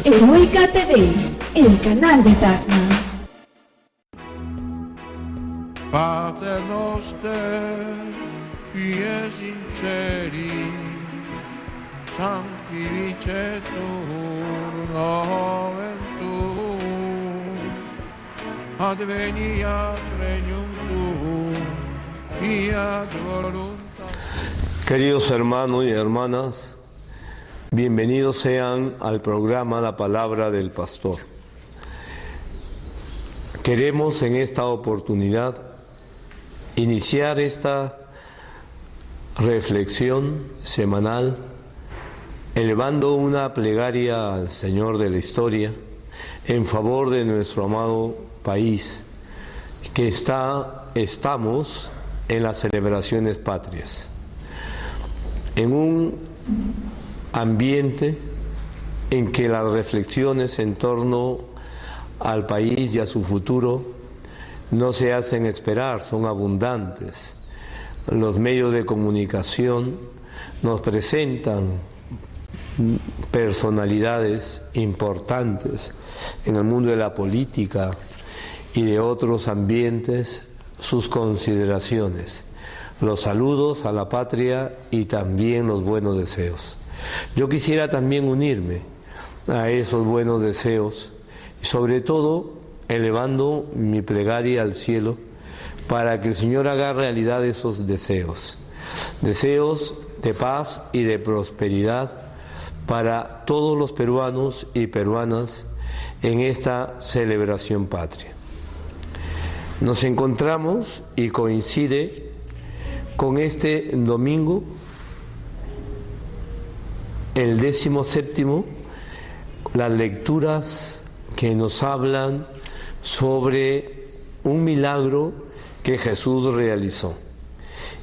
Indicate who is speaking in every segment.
Speaker 1: Heroica TV, el canal de Tacna.
Speaker 2: Pater noster, pies sinceri, sanctificetur nomen tuum, adveniat regnum tuum, fiat voluntas.
Speaker 3: Queridos hermanos y hermanas, bienvenidos sean al programa La Palabra del Pastor. Queremos en esta oportunidad iniciar esta reflexión semanal elevando una plegaria al Señor de la historia en favor de nuestro amado país, que estamos en las celebraciones patrias, en un ambiente en que las reflexiones en torno al país y a su futuro no se hacen esperar, son abundantes. Los medios de comunicación nos presentan personalidades importantes en el mundo de la política y de otros ambientes, sus consideraciones, los saludos a la patria y también los buenos deseos. Yo quisiera también unirme a esos buenos deseos, sobre todo elevando mi plegaria al cielo para que el Señor haga realidad esos deseos, deseos de paz y de prosperidad para todos los peruanos y peruanas en esta celebración patria. Nos encontramos y coincide con este domingo el 17º, las lecturas que nos hablan sobre un milagro que Jesús realizó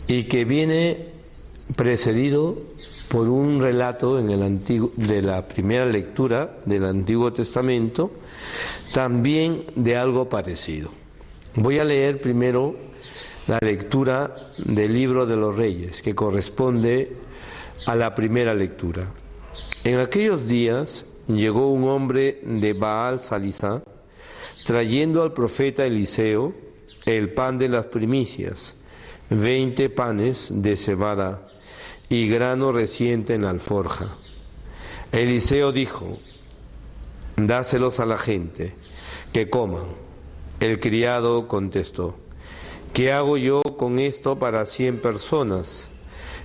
Speaker 3: y que viene precedido por un relato de la primera lectura del Antiguo Testamento, también de algo parecido. Voy a leer primero la lectura del Libro de los Reyes, que corresponde a la primera lectura. En aquellos días llegó un hombre de Baal Salisá, trayendo al profeta Eliseo el pan de las primicias, 20 panes de cebada y grano reciente en la alforja. Eliseo dijo: dáselos a la gente, que coman. El criado contestó: ¿qué hago yo con esto para 100 personas?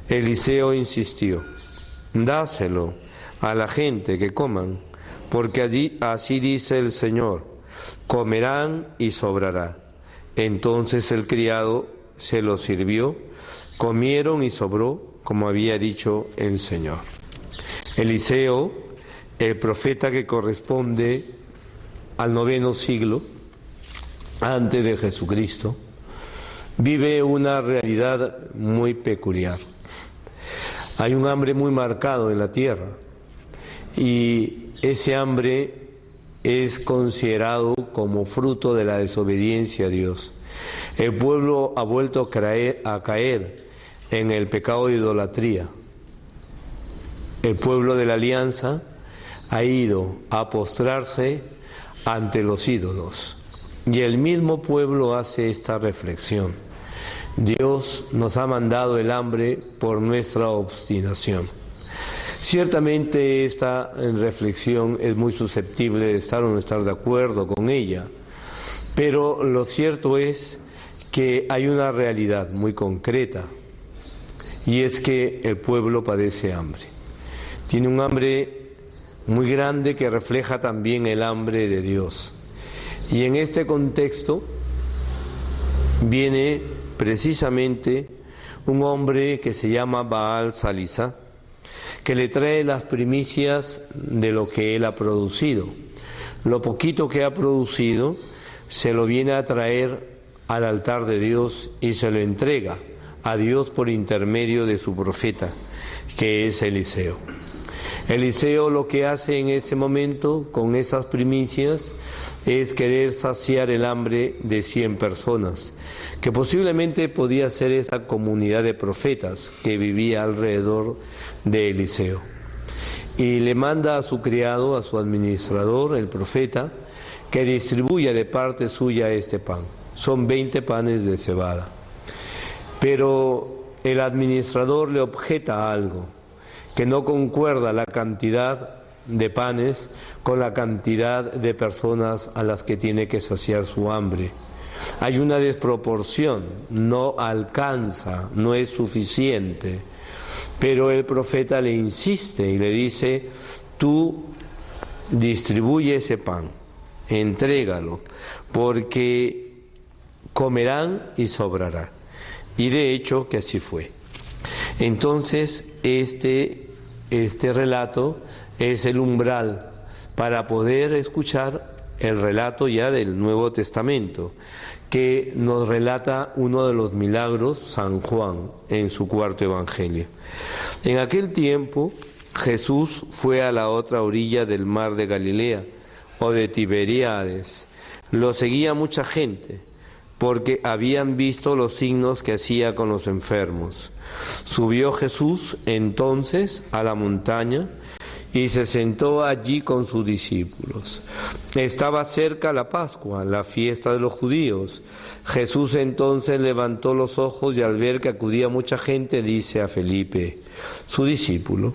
Speaker 3: Eliseo insistió: dáselo a la gente, que coman, porque así dice el Señor: comerán y sobrará. Entonces el criado se lo sirvió, comieron y sobró, como había dicho el Señor. Eliseo, el profeta que corresponde al 9º siglo antes de Jesucristo, vive una realidad muy peculiar. Hay un hambre muy marcado en la tierra y ese hambre es considerado como fruto de la desobediencia a Dios. El pueblo ha vuelto a caer en el pecado de idolatría. El pueblo de la alianza ha ido a postrarse ante los ídolos. Y el mismo pueblo hace esta reflexión: Dios nos ha mandado el hambre por nuestra obstinación. Ciertamente esta reflexión es muy susceptible de estar o no estar de acuerdo con ella, pero lo cierto es que hay una realidad muy concreta, y es que el pueblo padece hambre. Tiene un hambre muy grande que refleja también el hambre de Dios. Y en este contexto viene precisamente un hombre que se llama Baal Salisá, que le trae las primicias de lo que él ha producido. Lo poquito que ha producido se lo viene a traer al altar de Dios y se lo entrega a Dios por intermedio de su profeta, que es Eliseo. Eliseo lo que hace en ese momento con esas primicias es querer saciar el hambre de 100 personas, que posiblemente podía ser esa comunidad de profetas que vivía alrededor de Eliseo. y le manda a su criado, a su administrador, el profeta, que distribuya de parte suya este pan. Son 20 panes de cebada. Pero el administrador le objeta algo, que no concuerda la cantidad de panes con la cantidad de personas a las que tiene que saciar su hambre. Hay una desproporción, no alcanza, no es suficiente. Pero el profeta le insiste y le dice: tú distribuye ese pan, entrégalo, porque comerán y sobrará. Y de hecho que así fue. Entonces este relato es el umbral para poder escuchar el relato ya del Nuevo Testamento, que nos relata uno de los milagros San Juan en su cuarto evangelio. En aquel tiempo Jesús fue a la otra orilla del mar de Galilea o de Tiberíades. Lo seguía mucha gente porque habían visto los signos que hacía con los enfermos. Subió Jesús entonces a la montaña y se sentó allí con sus discípulos. Estaba cerca la Pascua, la fiesta de los judíos. Jesús entonces levantó los ojos y al ver que acudía mucha gente, dice a Felipe, su discípulo: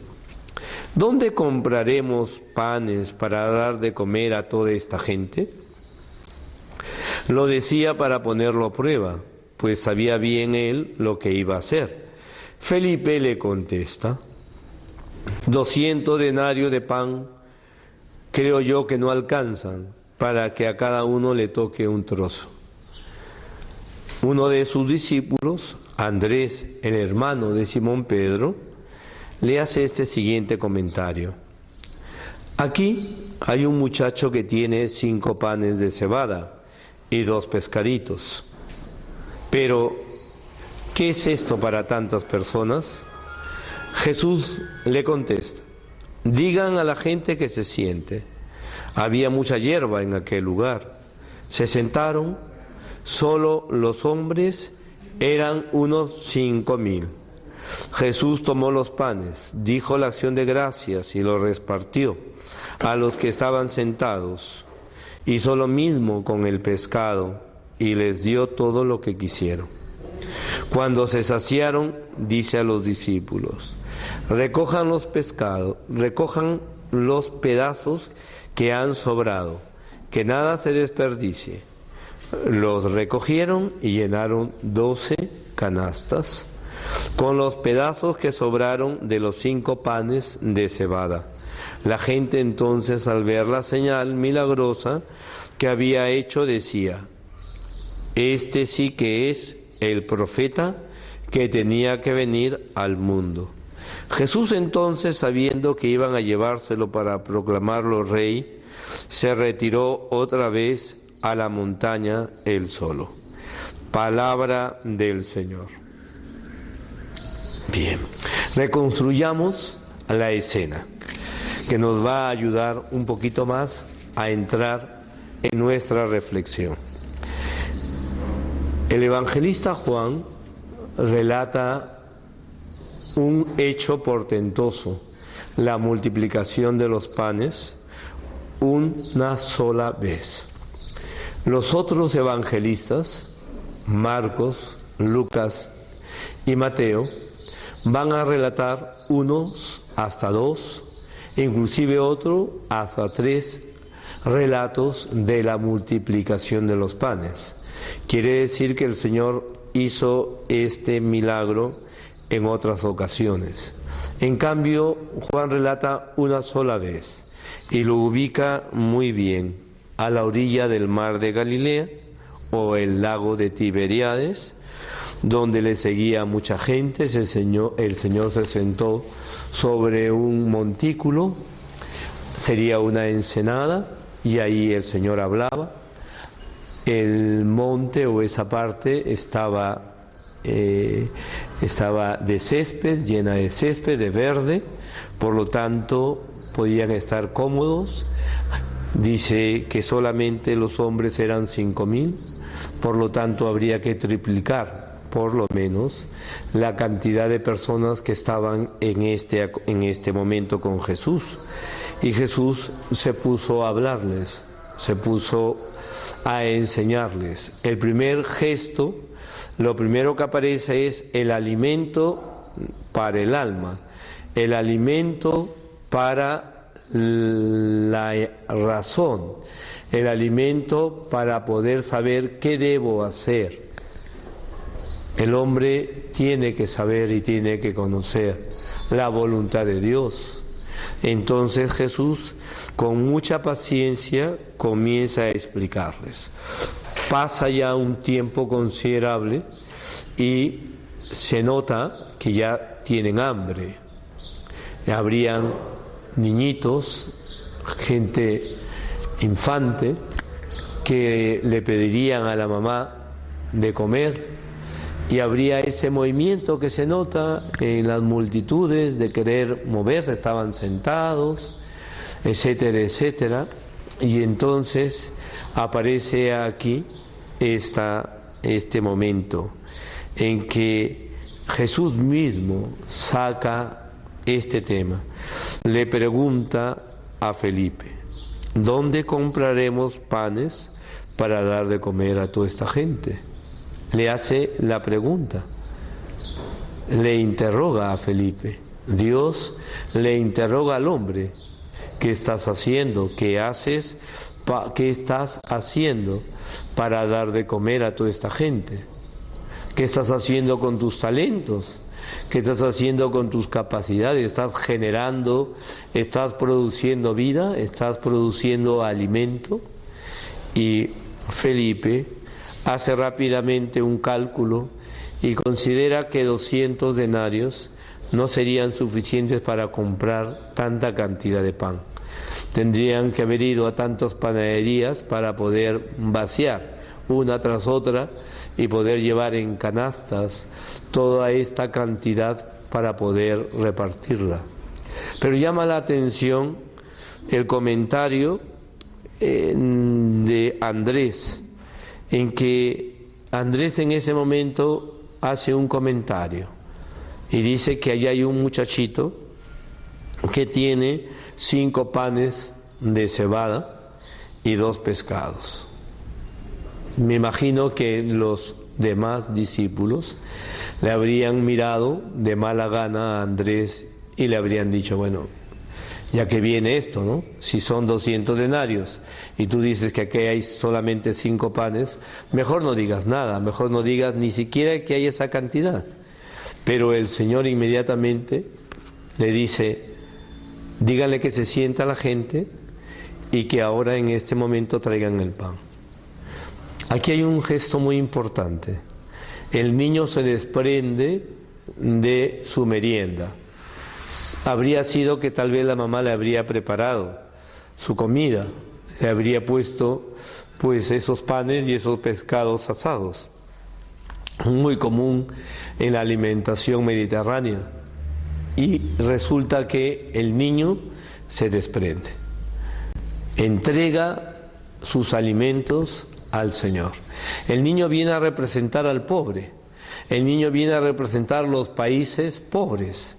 Speaker 3: ¿dónde compraremos panes para dar de comer a toda esta gente? Lo decía para ponerlo a prueba, pues sabía bien él lo que iba a hacer. Felipe le contesta: 200 denarios de pan, creo yo que no alcanzan para que a cada uno le toque un trozo. Uno de sus discípulos, Andrés, el hermano de Simón Pedro, le hace este siguiente comentario: aquí hay un muchacho que tiene 5 panes de cebada y 2 pescaditos. Pero, ¿qué es esto para tantas personas? Jesús le contesta: digan a la gente que se siente. Había mucha hierba en aquel lugar. Se sentaron, solo los hombres eran unos 5,000. Jesús tomó los panes, dijo la acción de gracias y los repartió a los que estaban sentados. Hizo lo mismo con el pescado y les dio todo lo que quisieron. Cuando se saciaron, dice a los discípulos: recojan los pescados, recojan los pedazos que han sobrado, que nada se desperdicie. Los recogieron y llenaron 12 canastas con los pedazos que sobraron de los 5 panes de cebada. La gente entonces, al ver la señal milagrosa que había hecho, decía: este sí que es el profeta que tenía que venir al mundo. Jesús entonces, sabiendo que iban a llevárselo para proclamarlo rey, se retiró otra vez a la montaña él solo. Palabra del Señor. Bien, reconstruyamos la escena, que nos va a ayudar un poquito más a entrar en nuestra reflexión. El evangelista Juan relata un hecho portentoso, la multiplicación de los panes, una sola vez. Los otros evangelistas, Marcos, Lucas y Mateo, van a relatar unos hasta 2, inclusive otro hasta 3 relatos de la multiplicación de los panes. Quiere decir que el Señor hizo este milagro en otras ocasiones. En cambio, Juan relata una sola vez y lo ubica muy bien a la orilla del mar de Galilea o el lago de Tiberíades, donde le seguía mucha gente. El Señor se sentó sobre un montículo, sería una ensenada, y ahí el Señor hablaba. El monte o esa parte estaba de césped, llena de césped, de verde, por lo tanto podían estar cómodos. Dice que solamente los hombres eran 5,000, por lo tanto habría que triplicar, por lo menos, la cantidad de personas que estaban en este momento con Jesús. Y Jesús se puso a hablarles, se puso a enseñarles. El primer gesto, lo primero que aparece es el alimento para el alma, el alimento para la razón, el alimento para poder saber qué debo hacer. El hombre tiene que saber y tiene que conocer la voluntad de Dios. Entonces Jesús, con mucha paciencia, comienza a explicarles. Pasa ya un tiempo considerable y se nota que ya tienen hambre. Habrían niñitos, gente infante, que le pedirían a la mamá de comer, y habría ese movimiento que se nota en las multitudes de querer moverse, estaban sentados, etcétera, etcétera, y entonces aparece aquí este momento en que Jesús mismo saca este tema. Le pregunta a Felipe: ¿dónde compraremos panes para dar de comer a toda esta gente? Le hace la pregunta, le interroga a Felipe. Dios le interroga al hombre: ¿qué estás haciendo? ¿Qué haces? ¿Qué estás haciendo para dar de comer a toda esta gente? ¿Qué estás haciendo con tus talentos? ¿Qué estás haciendo con tus capacidades? ¿Estás generando, estás produciendo vida? ¿Estás produciendo alimento? Y Felipe hace rápidamente un cálculo y considera que 200 denarios no serían suficientes para comprar tanta cantidad de pan. Tendrían que haber ido a tantas panaderías para poder vaciar una tras otra y poder llevar en canastas toda esta cantidad para poder repartirla. Pero llama la atención el comentario de Andrés, en que Andrés en ese momento hace un comentario y dice que allá hay un muchachito que tiene 5 panes de cebada y 2 pescados. Me imagino que los demás discípulos le habrían mirado de mala gana a Andrés y le habrían dicho: bueno, ya que viene esto, ¿no? Si son 200 denarios y tú dices que aquí hay solamente 5 panes, mejor no digas nada, mejor no digas ni siquiera que hay esa cantidad. Pero el Señor inmediatamente le dice: díganle que se sienta la gente y que ahora en este momento traigan el pan. Aquí hay un gesto muy importante. El niño se desprende de su merienda. Habría sido que tal vez la mamá le habría preparado su comida, le habría puesto pues esos panes y esos pescados asados, muy común en la alimentación mediterránea. Y resulta que el niño se desprende, entrega sus alimentos al Señor. El niño viene a representar al pobre, el niño viene a representar los países pobres,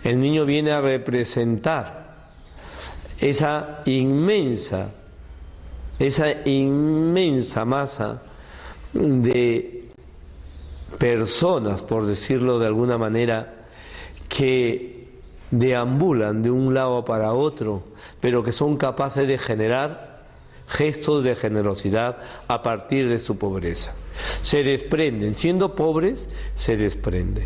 Speaker 3: el niño viene a representar esa inmensa masa de personas, por decirlo de alguna manera, que deambulan de un lado para otro, pero que son capaces de generar gestos de generosidad a partir de su pobreza. Se desprenden, siendo pobres, se desprenden.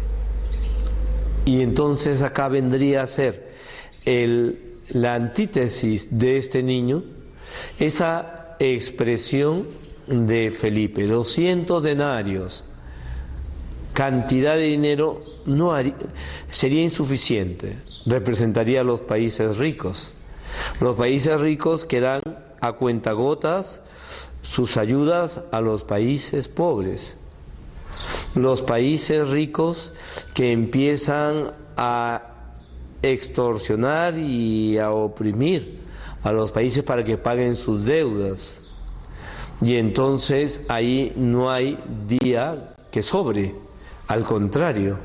Speaker 3: Y entonces acá vendría a ser la antítesis de este niño, esa expresión de Felipe: 200 denarios, cantidad de dinero sería insuficiente, representaría a los países ricos que dan a cuentagotas sus ayudas a los países pobres, los países ricos que empiezan a extorsionar y a oprimir a los países para que paguen sus deudas, y entonces ahí no hay día que sobre, Al contrario,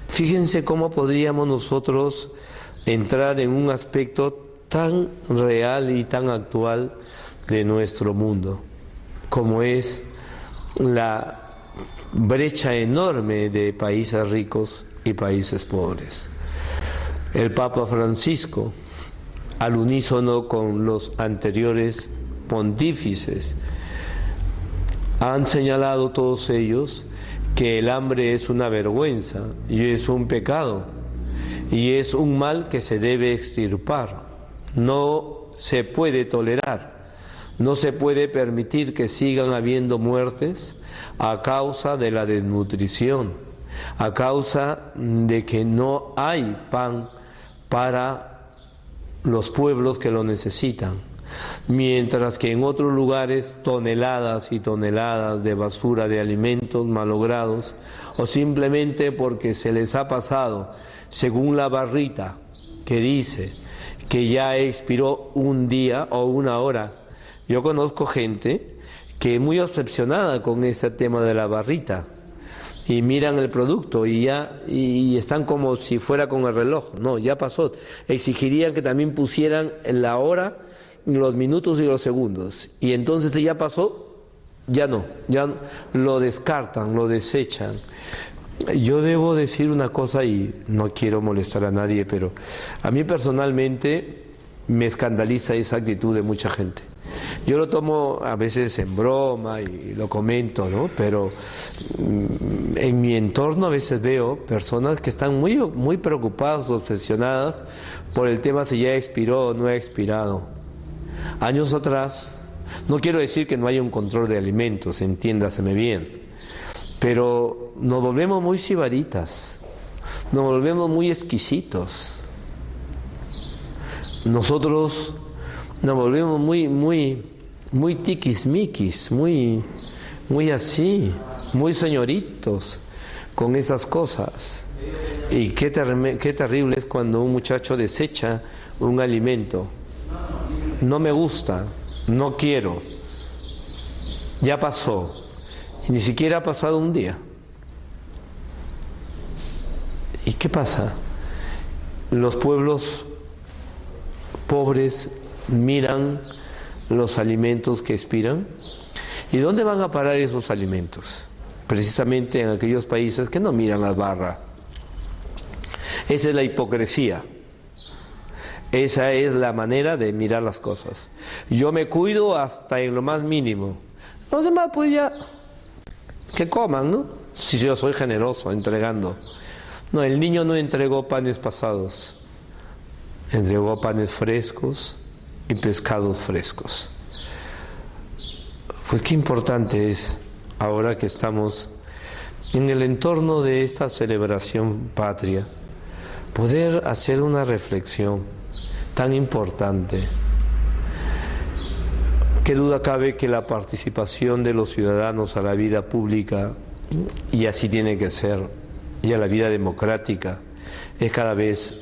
Speaker 3: fíjense cómo podríamos nosotros entrar en un aspecto tan real y tan actual de nuestro mundo, como es la brecha enorme de países ricos y países pobres. El Papa Francisco, al unísono con los anteriores pontífices, han señalado todos ellos que el hambre es una vergüenza y es un pecado y es un mal que se debe extirpar. No se puede tolerar, no se puede permitir que sigan habiendo muertes a causa de la desnutrición, a causa de que no hay pan para los pueblos que lo necesitan, mientras que en otros lugares toneladas y toneladas de basura de alimentos malogrados, o simplemente porque se les ha pasado, según la barrita que dice que ya expiró un día o una hora. Yo conozco gente que es muy obsesionada con ese tema de la barrita y miran el producto y están como si fuera con el reloj. No, ya pasó. Exigirían que también pusieran la hora, los minutos y los segundos, y entonces ya pasó, ya no, lo descartan, lo desechan. Yo debo decir una cosa y no quiero molestar a nadie, pero a mí personalmente me escandaliza esa actitud de mucha gente. Yo lo tomo a veces en broma y lo comento, ¿no? Pero en mi entorno a veces veo personas que están muy preocupadas, obsesionadas por el tema si ya expiró o no ha expirado. Años atrás, no quiero decir que no haya un control de alimentos, entiéndaseme bien, pero nos volvemos muy sibaritas, nos volvemos muy exquisitos. Nosotros nos volvemos muy tiquismiquis, muy así, muy señoritos con esas cosas. Y qué terrible es cuando un muchacho desecha un alimento. No me gusta, no quiero, ya pasó. Y ni siquiera ha pasado un día. ¿Y qué pasa? Los pueblos pobres miran los alimentos que expiran. ¿Y dónde van a parar esos alimentos? Precisamente en aquellos países que no miran las barras. Esa es la hipocresía. Esa es la manera de mirar las cosas. Yo me cuido hasta en lo más mínimo. Los demás pues ya que coman, ¿no? Si yo soy generoso entregando. No, el niño no entregó panes pasados, entregó panes frescos y pescados frescos. Pues qué importante es, ahora que estamos en el entorno de esta celebración patria, poder hacer una reflexión tan importante. Qué duda cabe que la participación de los ciudadanos a la vida pública, y así tiene que ser, y a la vida democrática, es cada vez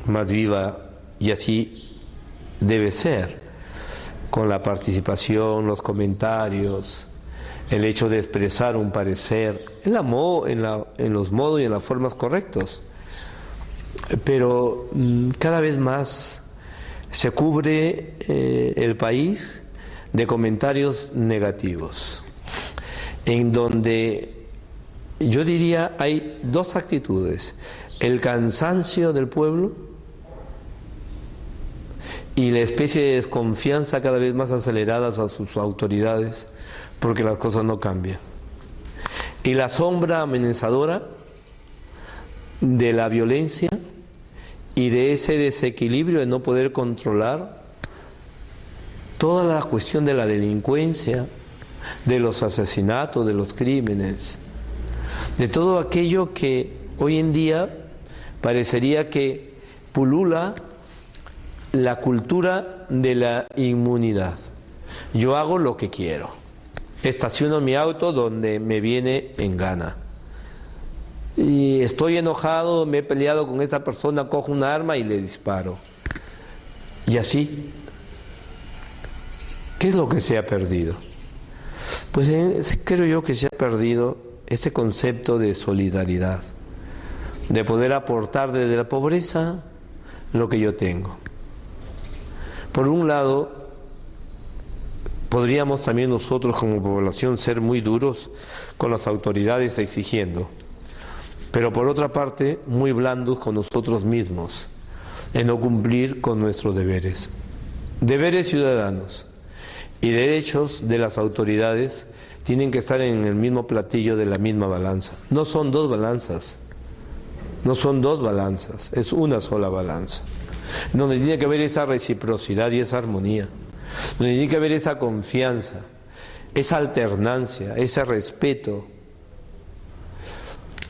Speaker 3: más viva, y así debe ser, con la participación, los comentarios, el hecho de expresar un parecer, en los modos y en las formas correctos. Pero cada vez más se cubre el país de comentarios negativos, en donde yo diría hay dos actitudes: el cansancio del pueblo y la especie de desconfianza cada vez más aceleradas a sus autoridades porque las cosas no cambian, y la sombra amenazadora de la violencia y de ese desequilibrio de no poder controlar toda la cuestión de la delincuencia, de los asesinatos, de los crímenes, de todo aquello que hoy en día parecería que pulula la cultura de la inmunidad. Yo hago lo que quiero, estaciono mi auto donde me viene en gana, y estoy enojado, me he peleado con esta persona, cojo un arma y le disparo. Y así, ¿qué es lo que se ha perdido? Pues creo yo que se ha perdido este concepto de solidaridad, de poder aportar desde la pobreza lo que yo tengo. Por un lado, podríamos también nosotros como población ser muy duros con las autoridades exigiendo, pero por otra parte muy blandos con nosotros mismos en no cumplir con nuestros deberes. Deberes ciudadanos y derechos de las autoridades tienen que estar en el mismo platillo de la misma balanza. No son dos balanzas, es una sola balanza, donde tiene que haber esa reciprocidad y esa armonía, donde tiene que haber esa confianza, esa alternancia, ese respeto.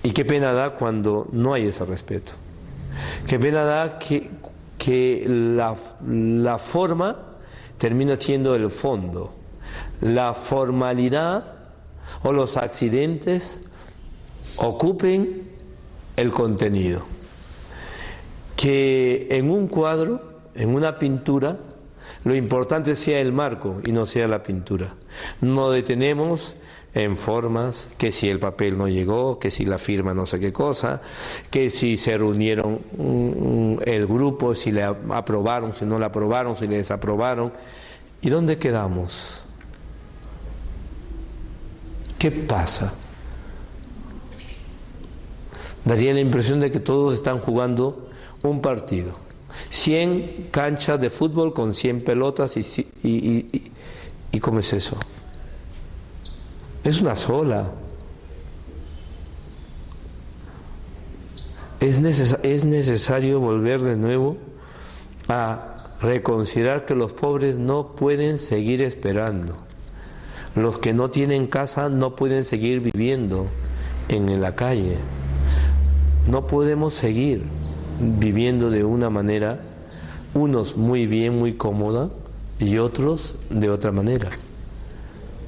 Speaker 3: Y qué pena da cuando no hay ese respeto. Qué pena da que la forma termina siendo el fondo. La formalidad o los accidentes ocupen el contenido. Que en un cuadro, en una pintura, lo importante sea el marco y no sea la pintura. No detenemos en formas, que si el papel no llegó, que si la firma no sé qué cosa, que si se reunieron el grupo, si le aprobaron, si no la aprobaron, si le desaprobaron. ¿Y dónde quedamos? ¿Qué pasa? Daría la impresión de que todos están jugando un partido. 100 canchas de fútbol con 100 pelotas ¿y cómo es eso? Es una sola. Es necesario volver de nuevo a reconsiderar que los pobres no pueden seguir esperando. Los que no tienen casa no pueden seguir viviendo en la calle. No podemos seguir viviendo de una manera, unos muy bien, muy cómoda, y otros de otra manera.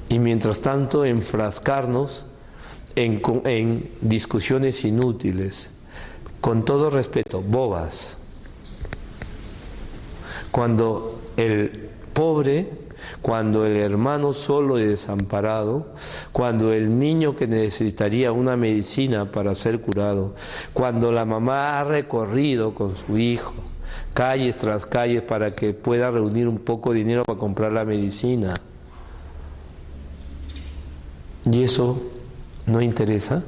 Speaker 3: Y mientras tanto enfrascarnos en discusiones inútiles, con todo respeto, bobas. Cuando el pobre, cuando el hermano solo y desamparado, cuando el niño que necesitaría una medicina para ser curado, cuando la mamá ha recorrido con su hijo calles tras calles para que pueda reunir un poco de dinero para comprar la medicina, y eso no interesa,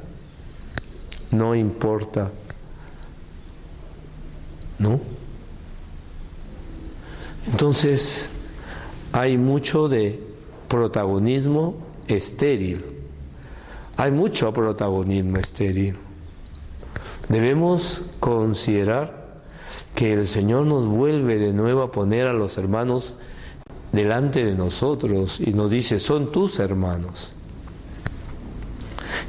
Speaker 3: no importa, ¿no? Entonces hay mucho de protagonismo estéril, hay mucho protagonismo estéril. Debemos considerar que el Señor nos vuelve de nuevo a poner a los hermanos delante de nosotros y nos dice, son tus hermanos.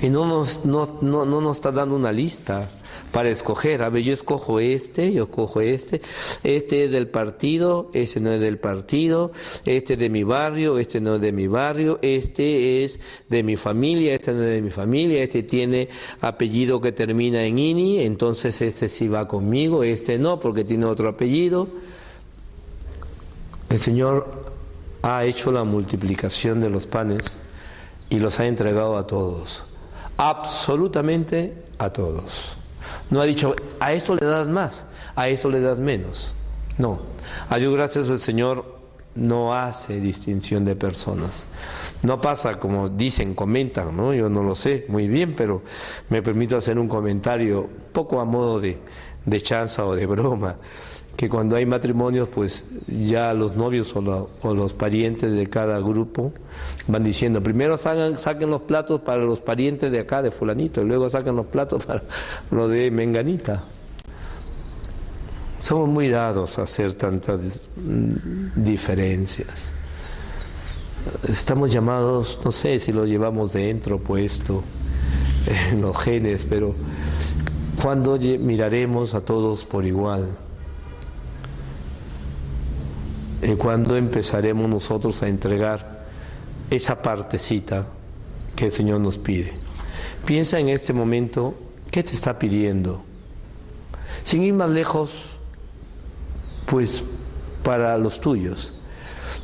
Speaker 3: Y no nos está dando una lista para escoger. A ver, yo escojo yo escojo este es del partido, este no es del partido, este es de mi barrio, este no es de mi barrio, este es de mi familia, este no es de mi familia, este tiene apellido que termina en ini, entonces este sí va conmigo, este no, porque tiene otro apellido. El Señor ha hecho la multiplicación de los panes y los ha entregado a todos. Absolutamente a todos. No ha dicho, a esto le das más, a esto le das menos. No. A Dios gracias, el Señor no hace distinción de personas. No pasa como dicen, comentan, ¿no? Yo no lo sé muy bien, pero me permito hacer un comentario poco a modo de chanza o de broma, que cuando hay matrimonios, pues ya los novios o los parientes de cada grupo van diciendo, primero saquen los platos para los parientes de acá, de fulanito, y luego saquen los platos para lo de menganita. Somos muy dados a hacer tantas diferencias. Estamos llamados, no sé si lo llevamos dentro puesto, en los genes, pero ¿cuándo miraremos a todos por igual? ¿Cuándo empezaremos nosotros a entregar esa partecita que el Señor nos pide? Piensa en este momento, ¿qué te está pidiendo? Sin ir más lejos, pues para los tuyos.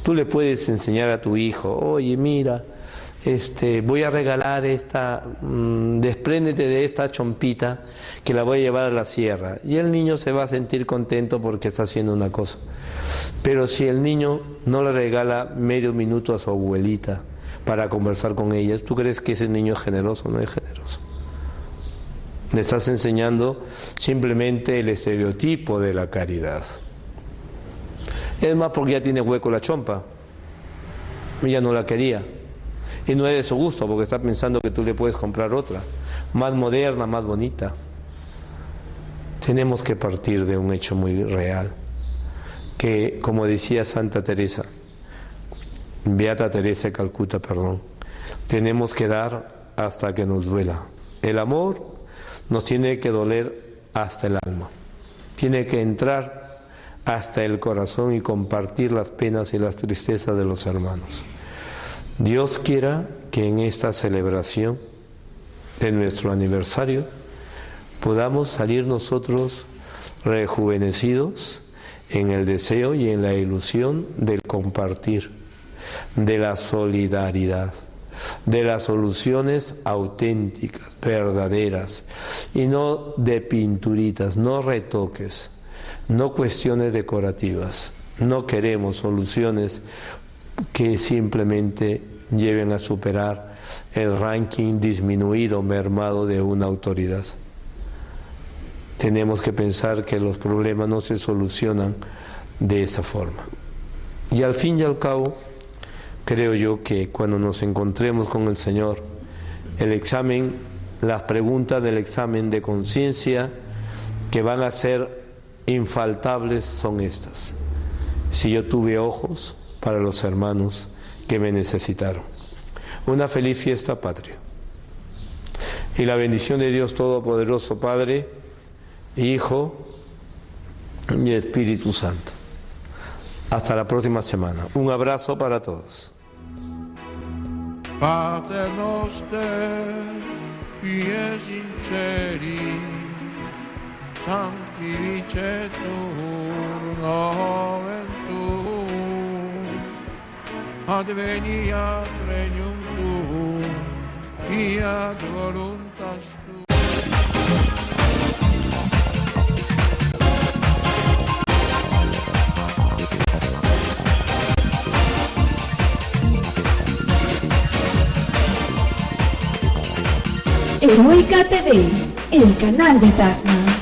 Speaker 3: Tú le puedes enseñar a tu hijo, oye, mira, voy a regalar despréndete de esta chompita que la voy a llevar a la sierra. Y el niño se va a sentir contento porque está haciendo una cosa. Pero si el niño no le regala medio minuto a su abuelita para conversar con ella, ¿tú crees que ese niño es generoso? No es generoso. Le estás enseñando simplemente el estereotipo de la caridad. Es más, porque ya tiene hueco la chompa. Ella no la quería. Y no es de su gusto, porque está pensando que tú le puedes comprar otra, más moderna, más bonita. Tenemos que partir de un hecho muy real, que, como decía Santa Teresa, Beata Teresa de Calcuta, perdón, tenemos que dar hasta que nos duela. El amor nos tiene que doler hasta el alma, tiene que entrar hasta el corazón y compartir las penas y las tristezas de los hermanos. Dios quiera que en esta celebración de nuestro aniversario podamos salir nosotros rejuvenecidos en el deseo y en la ilusión del compartir, de la solidaridad, de las soluciones auténticas, verdaderas, y no de pinturitas, no retoques, no cuestiones decorativas. No queremos soluciones que simplemente lleven a superar el ranking disminuido, mermado de una autoridad. Tenemos que pensar que los problemas no se solucionan de esa forma. Y al fin y al cabo, creo yo que cuando nos encontremos con el Señor, el examen, las preguntas del examen de conciencia que van a ser infaltables son estas. Si yo tuve ojos para los hermanos que me necesitaron. Una feliz fiesta patria. Y la bendición de Dios Todopoderoso, Padre, Hijo y Espíritu Santo. Hasta la próxima semana. Un abrazo para todos.
Speaker 2: Pater noster, pies sinceri, sanctificetur nomen tuum, adveniat regnum tuum, fiat voluntas tua.
Speaker 1: Heroica TV, el canal de Tacna.